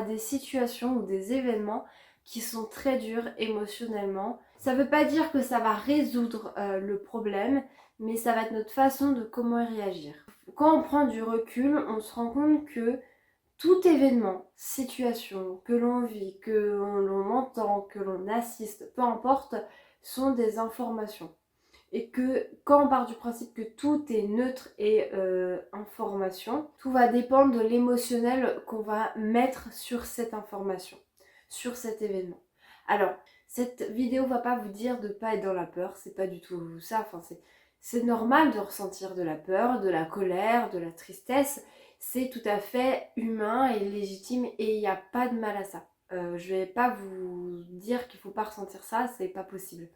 à des situations ou des événements qui sont très durs émotionnellement. Ça veut pas dire que ça va résoudre le problème, mais ça va être notre façon de comment y réagir. Quand on prend du recul, on se rend compte que tout événement, situation que l'on vit, que l'on entend, que l'on assiste, peu importe, sont des informations. Et que quand on part du principe que tout est neutre et information, tout va dépendre de l'émotionnel qu'on va mettre sur cette information, sur cet événement. Alors, cette vidéo va pas vous dire de pas être dans la peur, c'est pas du tout ça, enfin c'est normal de ressentir de la peur, de la colère, de la tristesse, c'est tout à fait humain et légitime et il n'y a pas de mal à ça. Je vais pas vous dire qu'il faut pas ressentir ça, c'est pas possible.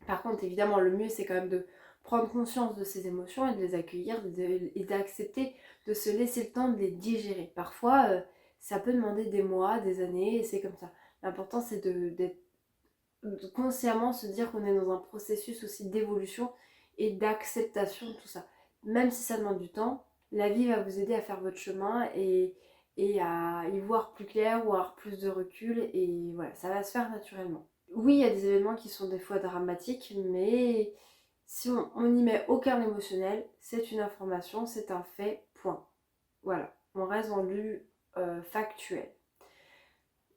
Par contre, évidemment, le mieux, c'est quand même de prendre conscience de ses émotions et de les accueillir et d'accepter de se laisser le temps de les digérer. Parfois, ça peut demander des mois, des années, et c'est comme ça. L'important, c'est de consciemment se dire qu'on est dans un processus aussi d'évolution et d'acceptation de tout ça. Même si ça demande du temps, la vie va vous aider à faire votre chemin et à y voir plus clair ou à avoir plus de recul, et voilà, ça va se faire naturellement. Oui, il y a des événements qui sont des fois dramatiques, mais si on n'y met aucun émotionnel, c'est une information, c'est un fait, point. Voilà, on reste dans du factuel.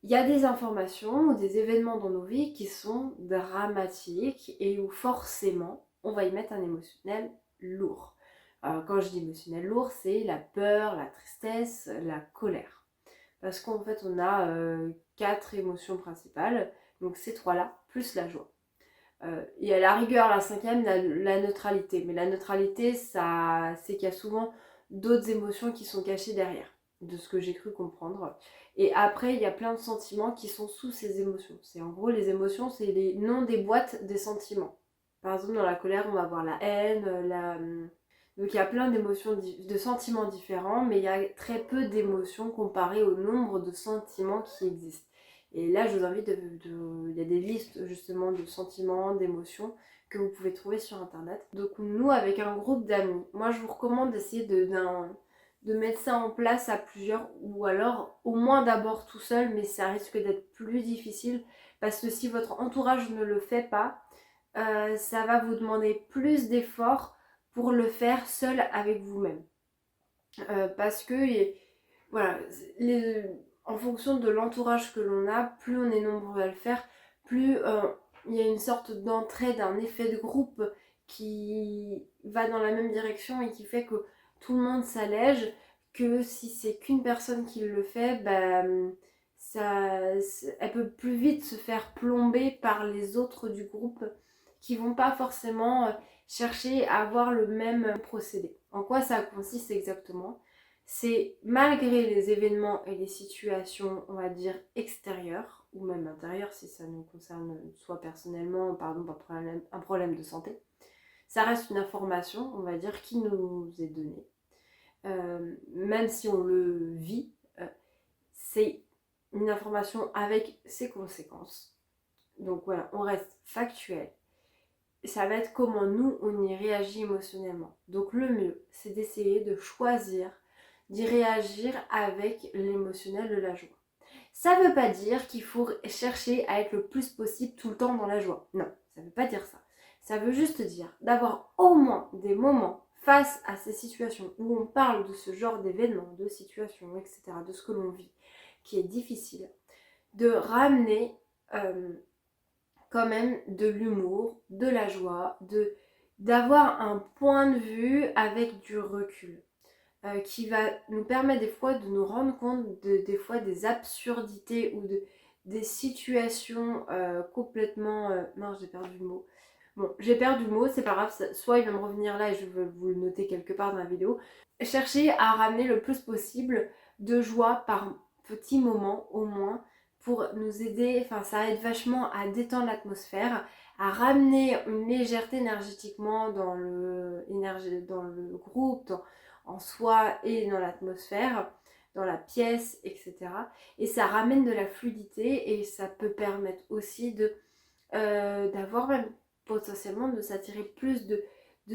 Il y a des informations ou des événements dans nos vies qui sont dramatiques et où forcément on va y mettre un émotionnel lourd. Quand je dis émotionnel lourd, c'est la peur, la tristesse, la colère. Parce qu'en fait on a 4 émotions principales, donc ces 3-là, plus la joie. Et à la rigueur, la 5e, la neutralité. Mais la neutralité, c'est qu'il y a souvent d'autres émotions qui sont cachées derrière, de ce que j'ai cru comprendre. Et après, il y a plein de sentiments qui sont sous ces émotions. C'est en gros, les émotions, c'est les noms des boîtes des sentiments. Par exemple, dans la colère, on va avoir la haine, donc il y a plein d'émotions, de sentiments différents, mais il y a très peu d'émotions comparées au nombre de sentiments qui existent. Et là, je vous invite, il y a des listes justement de sentiments, d'émotions que vous pouvez trouver sur internet. Donc nous, avec un groupe d'amis, moi je vous recommande d'essayer de mettre ça en place à plusieurs, ou alors au moins d'abord tout seul, mais ça risque d'être plus difficile parce que si votre entourage ne le fait pas, ça va vous demander plus d'efforts pour le faire seul avec vous-même. Parce que voilà, en fonction de l'entourage que l'on a, plus on est nombreux à le faire, plus il y a une sorte d'entraide, un effet de groupe qui va dans la même direction et qui fait que tout le monde s'allège, que si c'est qu'une personne qui le fait, elle peut plus vite se faire plomber par les autres du groupe qui vont pas forcément chercher à avoir le même procédé. En quoi ça consiste exactement? C'est malgré les événements et les situations, on va dire, extérieures, ou même intérieures si ça nous concerne soit personnellement, par exemple un problème de santé, ça reste une information, on va dire, qui nous est donnée. Même si on le vit, c'est une information avec ses conséquences. Donc voilà, on reste factuel. Ça va être comment nous, on y réagit émotionnellement. Donc le mieux, c'est d'essayer de choisir d'y réagir avec l'émotionnel de la joie. Ça ne veut pas dire qu'il faut chercher à être le plus possible tout le temps dans la joie. Non, ça ne veut pas dire ça. Ça veut juste dire d'avoir au moins des moments face à ces situations où on parle de ce genre d'événements, de situations, etc., de ce que l'on vit, qui est difficile, de ramener quand même de l'humour, de la joie, d'avoir un point de vue avec du recul. Qui va nous permettre des fois de nous rendre compte des fois des absurdités ou des situations complètement... Non, j'ai perdu le mot. Bon, j'ai perdu le mot, c'est pas grave, soit il va me revenir là et je vais vous le noter quelque part dans la vidéo. Cherchez à ramener le plus possible de joie par petits moments au moins pour nous aider, enfin ça aide vachement à détendre l'atmosphère, à ramener une légèreté énergétiquement dans le groupe, en soi et dans l'atmosphère, dans la pièce, etc. Et ça ramène de la fluidité et ça peut permettre aussi d'avoir même potentiellement de s'attirer plus de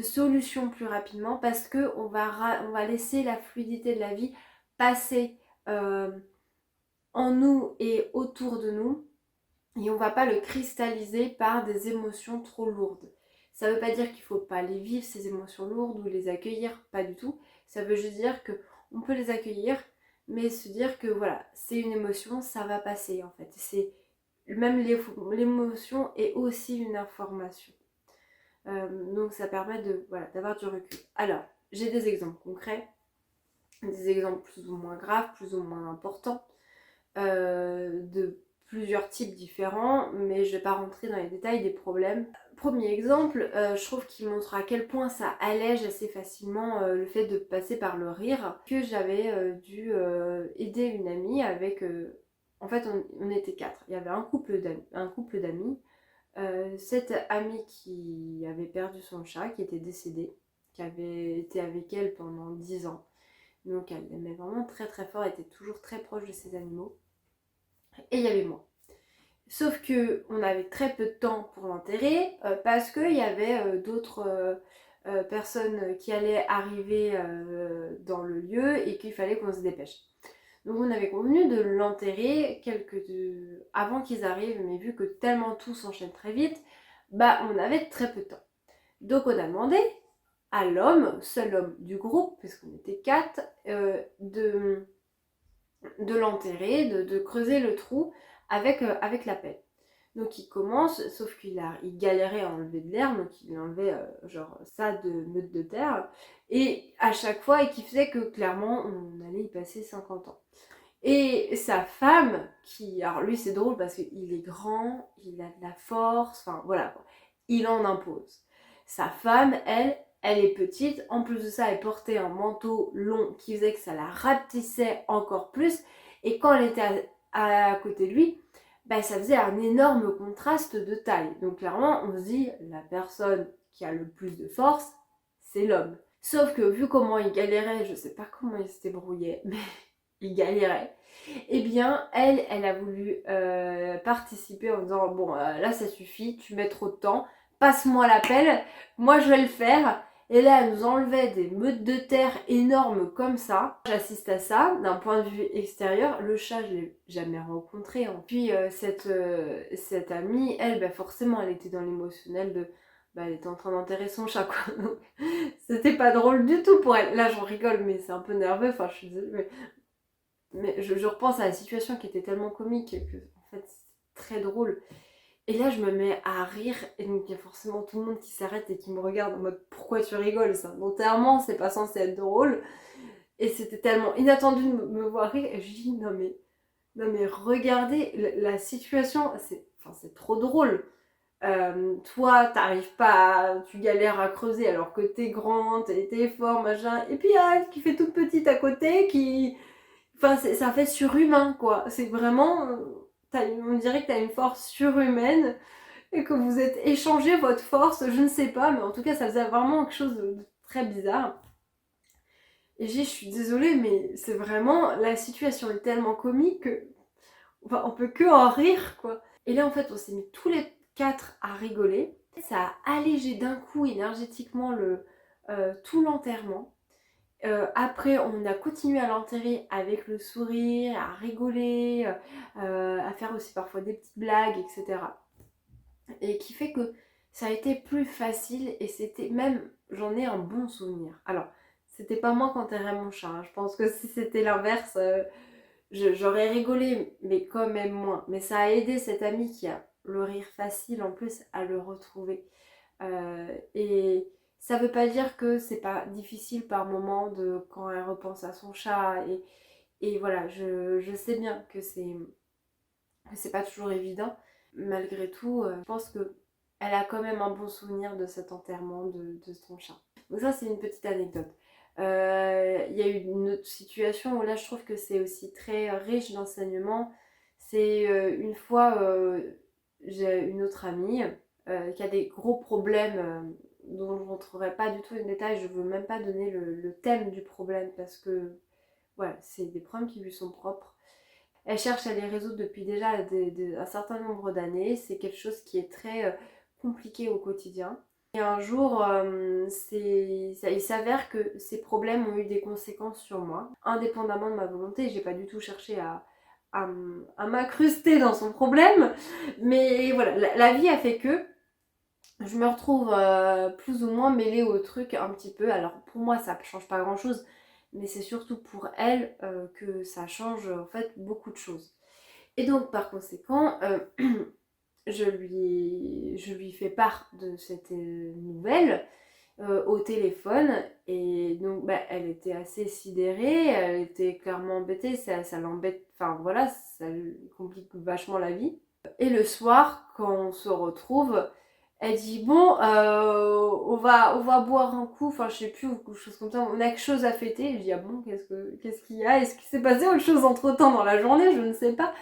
solutions plus rapidement parce qu'on va laisser la fluidité de la vie passer en nous et autour de nous, et on va pas le cristalliser par des émotions trop lourdes. Ça veut pas dire qu'il faut pas les vivre, ces émotions lourdes, ou les accueillir, pas du tout. Ça veut juste dire que on peut les accueillir, mais se dire que voilà, c'est une émotion, ça va passer en fait. C'est même l'émotion est aussi une information. Donc ça permet de voilà, d'avoir du recul. Alors, j'ai des exemples concrets, des exemples plus ou moins graves, plus ou moins importants, de plusieurs types différents, mais je vais pas rentrer dans les détails des problèmes. Premier exemple, je trouve qu'il montre à quel point ça allège assez facilement le fait de passer par le rire, que j'avais dû aider une amie avec... en fait, on était 4. Il y avait un couple d'amis. Cette amie qui avait perdu son chat, qui était décédée, qui avait été avec elle pendant 10 ans. Donc elle l'aimait vraiment très très fort, elle était toujours très proche de ses animaux. Et il y avait moi. Sauf que on avait très peu de temps pour l'enterrer parce qu'il y avait d'autres personnes qui allaient arriver dans le lieu et qu'il fallait qu'on se dépêche. Donc on avait convenu de l'enterrer avant qu'ils arrivent, mais vu que tellement tout s'enchaîne très vite, bah on avait très peu de temps. Donc on a demandé à l'homme, seul homme du groupe, puisqu'on était 4, de l'enterrer, de creuser le trou avec la pelle. Donc il commence, sauf qu'il galérait à enlever de l'herbe, donc il enlevait genre ça de meute de terre, et à chaque fois, et qui faisait que clairement on allait y passer 50 ans. Et sa femme, alors lui c'est drôle parce qu'il est grand, il a de la force, enfin voilà, il en impose. Sa femme, elle est petite, en plus de ça elle portait un manteau long qui faisait que ça la rapetissait encore plus, et quand elle était à côté de lui, bah, ça faisait un énorme contraste de taille. Donc clairement on se dit, la personne qui a le plus de force, c'est l'homme. Sauf que vu comment il galérait, je sais pas comment il s'était brouillé, mais il galérait. Eh bien, elle a voulu participer en disant bon, là ça suffit, tu mets trop de temps, passe-moi la pelle, moi je vais le faire. Et là, elle nous enlevait des meutes de terre énormes comme ça. J'assiste à ça d'un point de vue extérieur. Le chat, je l'ai jamais rencontré. Puis cette amie, elle, bah, forcément, elle était dans l'émotionnel de bah, elle était en train d'enterrer son chat, quoi. Donc, c'était pas drôle du tout pour elle. Là, j'en rigole, mais c'est un peu nerveux. Enfin, je suis désolée, mais je repense à la situation qui était tellement comique que, en fait, c'est très drôle. Et là, je me mets à rire, et donc il y a forcément tout le monde qui s'arrête et qui me regarde en mode pourquoi tu rigoles, ça volontairement, c'est pas censé être drôle. Et c'était tellement inattendu de me voir rire, et je dis non mais regardez la situation, c'est trop drôle. Toi, t'arrives pas, tu galères à creuser alors que t'es grande, t'es fort, machin. Et puis elle qui fait toute petite à côté, enfin, ça fait surhumain, quoi. C'est vraiment... on dirait que t'as une force surhumaine et que vous êtes échangé votre force, je ne sais pas, mais en tout cas, ça faisait vraiment quelque chose de très bizarre. Et je suis désolée, mais c'est vraiment... La situation est tellement comique que... Enfin, on peut que en rire, quoi. Et là, en fait, on s'est mis tous les 4 à rigoler. Ça a allégé d'un coup énergétiquement tout l'enterrement. Après, on a continué à l'enterrer avec le sourire, à rigoler, à faire aussi parfois des petites blagues, etc. Et qui fait que ça a été plus facile et c'était même, j'en ai un bon souvenir. Alors, c'était pas moi qui enterrais mon chat, hein. Je pense que si c'était l'inverse, j'aurais rigolé, mais quand même moins. Mais ça a aidé cette amie qui a le rire facile en plus à le retrouver. Et ça veut pas dire que c'est pas difficile par moment quand elle repense à son chat. Et voilà, je sais bien que c'est pas toujours évident. Malgré tout, je pense que elle a quand même un bon souvenir de cet enterrement de son chat. Donc ça, c'est une petite anecdote. Il y a eu une autre situation où là, je trouve que c'est aussi très riche d'enseignement. C'est une fois, j'ai une autre amie qui a des gros problèmes dont je ne rentrerai pas du tout en détail. Je ne veux même pas donner le thème du problème parce que voilà, c'est des problèmes qui lui sont propres. Elle cherche à les résoudre depuis déjà un certain nombre d'années. C'est quelque chose qui est très compliqué au quotidien. Et un jour, il s'avère que ces problèmes ont eu des conséquences sur moi, indépendamment de ma volonté. J'ai pas du tout cherché à m'incruster dans son problème. Mais voilà, la vie a fait que je me retrouve plus ou moins mêlée au truc un petit peu. Alors pour moi ça change pas grand chose, mais c'est surtout pour elle que ça change en fait beaucoup de choses. Et donc par conséquent, je lui fais part de cette nouvelle au téléphone. Et donc bah, elle était assez sidérée, elle était clairement embêtée, ça l'embête, enfin voilà, ça lui complique vachement la vie. Et le soir, quand on se retrouve, elle dit bon, on va boire un coup, enfin je sais plus, ou quelque chose comme ça, on a quelque chose à fêter. Je dis ah bon, qu'est-ce qu'il y a? Est-ce qu'il s'est passé autre chose entre temps dans la journée? Je ne sais pas.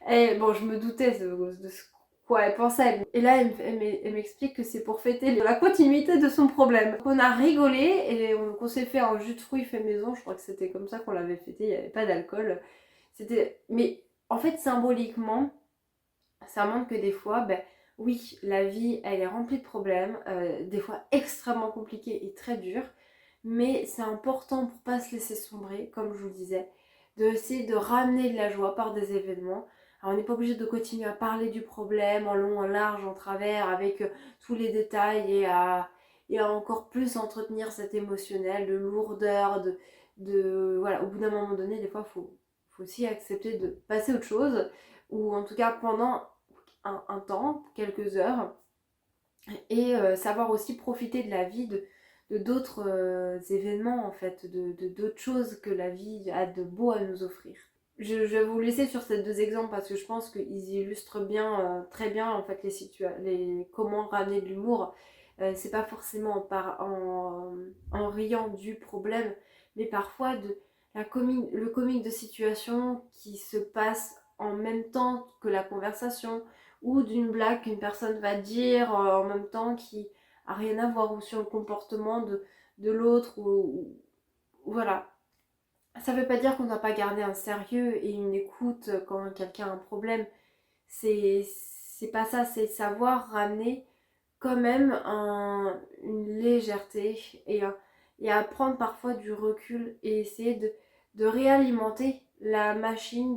Et bon, je me doutais de ce quoi elle pensait. Et là, elle m'explique que c'est pour fêter la continuité de son problème. On a rigolé et on s'est fait un jus de fruits fait maison. Je crois que c'était comme ça qu'on l'avait fêté. Il n'y avait pas d'alcool. Mais en fait, symboliquement, ça montre que des fois, ben, oui, la vie, elle est remplie de problèmes, des fois extrêmement compliqués et très durs, mais c'est important pour pas se laisser sombrer, comme je vous le disais, de essayer de ramener de la joie par des événements. Alors, on n'est pas obligé de continuer à parler du problème en long, en large, en travers, avec tous les détails et à encore plus entretenir cet émotionnel de lourdeur, voilà, au bout d'un moment donné, des fois, faut aussi accepter de passer à autre chose, ou en tout cas pendant un temps, quelques heures, et savoir aussi profiter de la vie, de d'autres événements en fait, de d'autres choses que la vie a de beau à nous offrir. Je vais vous laisser sur ces deux exemples parce que je pense qu'ils illustrent bien, très bien en fait comment ramener de l'humour. C'est pas forcément en riant du problème, mais parfois de le comique de situation qui se passe en même temps que la conversation, ou d'une blague qu'une personne va dire en même temps qui a rien à voir, ou sur le comportement de l'autre, voilà. Ça veut pas dire qu'on ne doit pas garder un sérieux et une écoute quand quelqu'un a un problème. C'est pas ça, c'est savoir ramener quand même une légèreté et à prendre parfois du recul et essayer de réalimenter la machine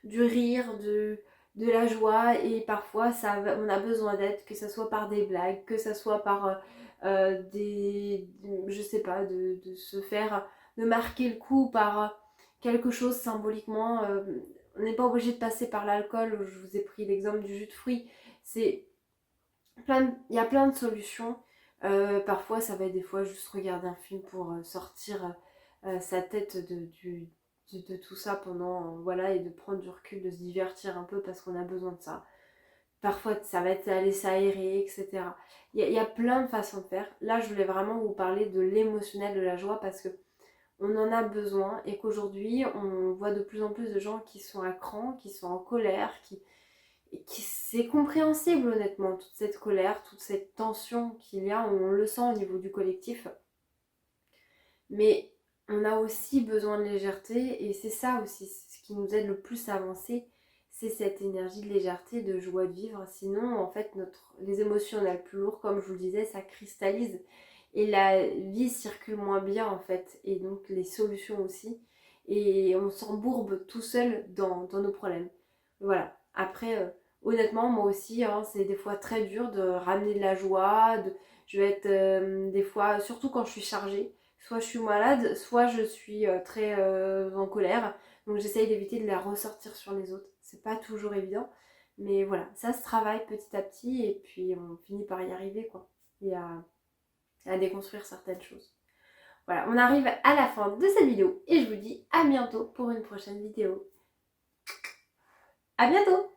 du rire, de la joie. Et parfois on a besoin d'aide, que ce soit par des blagues, que ce soit par je sais pas, de se faire, de marquer le coup par quelque chose symboliquement. On n'est pas obligé de passer par l'alcool. Je vous ai pris l'exemple du jus de fruits. Il y a plein de solutions. Parfois, ça va être des fois juste regarder un film pour sortir sa tête de tout ça pendant, voilà, et de prendre du recul, de se divertir un peu parce qu'on a besoin de ça. Parfois, ça va être aller s'aérer, etc. Il y a plein de façons de faire. Là, je voulais vraiment vous parler de l'émotionnel, de la joie, parce que on en a besoin et qu'aujourd'hui, on voit de plus en plus de gens qui sont à cran, qui sont en colère, c'est compréhensible honnêtement, toute cette colère, toute cette tension qu'il y a, on le sent au niveau du collectif. Mais on a aussi besoin de légèreté, et c'est ça aussi ce qui nous aide le plus à avancer, c'est cette énergie de légèreté, de joie de vivre. Sinon, en fait, les émotions on a le plus lourd, comme je vous le disais, ça cristallise et la vie circule moins bien en fait, et donc les solutions aussi. Et on s'embourbe tout seul dans nos problèmes. Voilà. Après, honnêtement, moi aussi, hein, c'est des fois très dur de ramener de la joie. Je vais être des fois, surtout quand je suis chargée, soit je suis malade, soit je suis très en colère. Donc j'essaye d'éviter de la ressortir sur les autres. C'est pas toujours évident. Mais voilà, ça se travaille petit à petit et puis on finit par y arriver, quoi. Et à déconstruire certaines choses. Voilà, on arrive à la fin de cette vidéo et je vous dis à bientôt pour une prochaine vidéo. À bientôt!